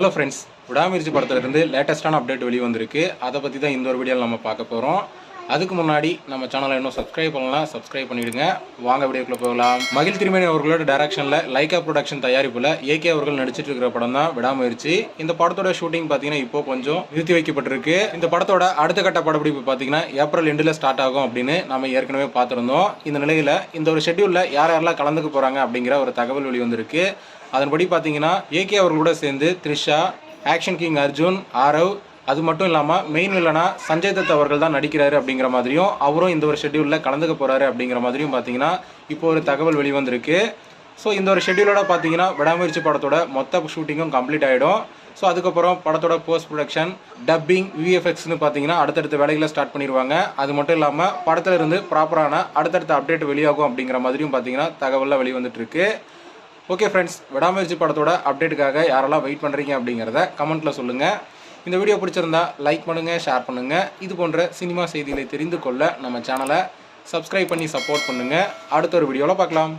Hello friends, விடாமுயற்சி படத்துலேருந்து லேட்டஸ்ட்டான update வெளியே வந்திருக்கு. அதை பற்றி தான் இந்த ஒரு வீடியோவில் நம்ம பார்க்க போகிறோம். அதுக்கு முன்னாடி நம்ம சேனலை இன்னும் சப்ஸ்கிரைப் பண்ணலாம், சப்ஸ்கிரைப் பண்ணிவிடுங்க. வாங்க வீடியோக்குள்ளே போகலாம். மகிழ் திருமேனி அவர்களோட டைரக்ஷனில் லைக்கா ப்ரொடக்ஷன் தயாரிப்பில் ஏகே அவர்கள் நடிச்சிட்டு இருக்கிற படம் தான் விடாமுயற்சி. இந்த படத்தோட ஷூட்டிங் பார்த்தீங்கன்னா இப்போ கொஞ்சம் நிறுத்தி வைக்கப்பட்டிருக்கு. இந்த படத்தோட அடுத்த கட்ட படப்பிடிப்பு பார்த்தீங்கன்னா ஏப்ரல் எண்டில் ஸ்டார்ட் ஆகும் அப்படின்னு நம்ம ஏற்கனவே பார்த்துருந்தோம். இந்த நிலையில் இந்த ஒரு ஷெட்யூலில் யாரெல்லாம் கலந்துக்க போகிறாங்க அப்படிங்கிற ஒரு தகவல் வெளிவந்திருக்கு. அதன்படி பார்த்தீங்கன்னா ஏகே அவர்களோட சேர்ந்து த்ரிஷா, ஆக்ஷன் கிங் அர்ஜுன், ஆரவ், அது மட்டும் இல்லாமல் மெயின் வில்லனா சஞ்சய் தத் அவர்கள் தான் நடிக்கிறாரு அப்படிங்கிற மாதிரியும் அவரும் இந்த ஒரு ஷெட்யூலில் கலந்துக்க போகிறாரு அப்படிங்கிற மாதிரியும் பார்த்தீங்கன்னா இப்போ ஒரு தகவல் வெளிவந்திருக்கு. ஸோ இந்த ஒரு ஷெட்யூலோட பார்த்தீங்கன்னா விடாமுயற்சி படத்தோட மொத்த ஷூட்டிங்கும் கம்ப்ளீட் ஆகிடும். ஸோ அதுக்கப்புறம் படத்தோட போஸ்ட் ப்ரொடக்ஷன், டப்பிங், விஎஃப்எக்ஸ்னு பார்த்தீங்கன்னா அடுத்தடுத்த வேலைகளை ஸ்டார்ட் பண்ணிடுவாங்க. அது மட்டும் இல்லாமல் படத்தில் இருந்து ப்ராப்பரான அடுத்தடுத்த அப்டேட் வெளியாகும் அப்படிங்கிற மாதிரியும் பார்த்தீங்கன்னா தகவலில் வெளிவந்துட்டு இருக்கு. ஓகே ஃப்ரெண்ட்ஸ், விடாமுயற்சி படத்தோட அப்டேட்டுக்காக யாரெல்லாம் வெயிட் பண்ணுறீங்க அப்படிங்கிறத கமெண்ட்டில் சொல்லுங்கள். இந்த வீடியோ பிடிச்சிருந்தா லைக் பண்ணுங்கள், ஷேர் பண்ணுங்கள். இது போன்ற சினிமா செய்திகளை தெரிந்து கொள்ள நம்ம சேனலை சப்ஸ்கிரைப் பண்ணி சப்போர்ட் பண்ணுங்கள். அடுத்த ஒரு வீடியோவில் பார்க்கலாம்.